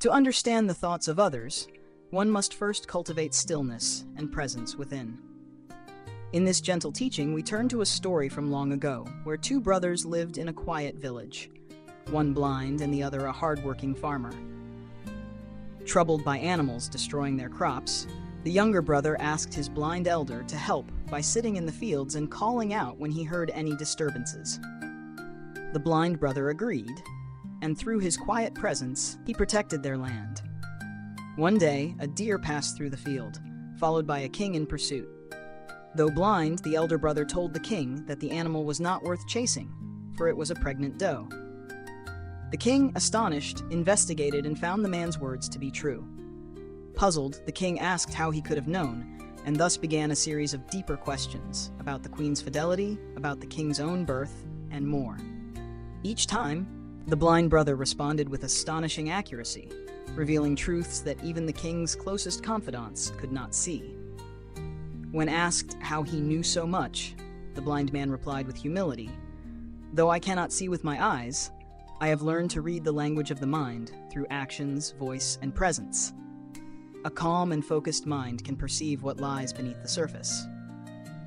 To understand the thoughts of others, one must first cultivate stillness and presence within. In this gentle teaching, we turn to a story from long ago, where two brothers lived in a quiet village, one blind and the other a hard-working farmer. Troubled by animals destroying their crops, the younger brother asked his blind elder to help by sitting in the fields and calling out when he heard any disturbances. The blind brother agreed, and through his quiet presence, he protected their land. One day, a deer passed through the field, followed by a king in pursuit. Though blind, the elder brother told the king that the animal was not worth chasing, for it was a pregnant doe. The king, astonished, investigated and found the man's words to be true. Puzzled, the king asked how he could have known, and thus began a series of deeper questions about the queen's fidelity, about the king's own birth, and more. Each time, the blind brother responded with astonishing accuracy, revealing truths that even the king's closest confidants could not see. When asked how he knew so much, the blind man replied with humility, "Though I cannot see with my eyes, I have learned to read the language of the mind through actions, voice, and presence. A calm and focused mind can perceive what lies beneath the surface."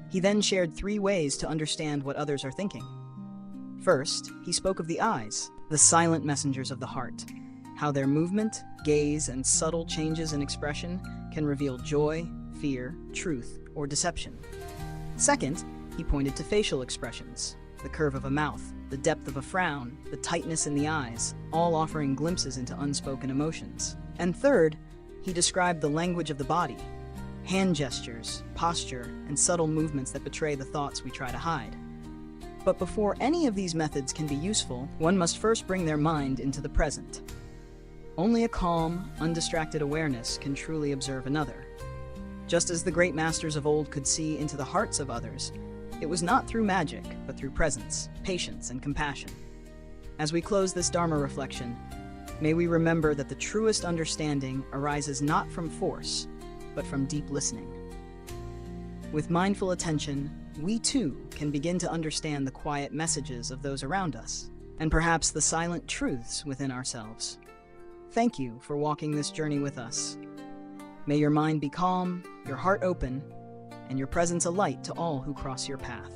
He then shared 3 ways to understand what others are thinking. First, he spoke of the eyes, the silent messengers of the heart, how their movement, gaze, and subtle changes in expression can reveal joy, fear, truth, or deception. Second, he pointed to facial expressions, the curve of a mouth, the depth of a frown, the tightness in the eyes, all offering glimpses into unspoken emotions. And third, he described the language of the body, hand gestures, posture, and subtle movements that betray the thoughts we try to hide. But before any of these methods can be useful, one must first bring their mind into the present. Only a calm, undistracted awareness can truly observe another. Just as the great masters of old could see into the hearts of others, it was not through magic, but through presence, patience, and compassion. As we close this Dharma reflection, may we remember that the truest understanding arises not from force, but from deep listening. With mindful attention, we too can begin to understand the quiet messages of those around us, and perhaps the silent truths within ourselves. Thank you for walking this journey with us. May your mind be calm, your heart open, and your presence a light to all who cross your path.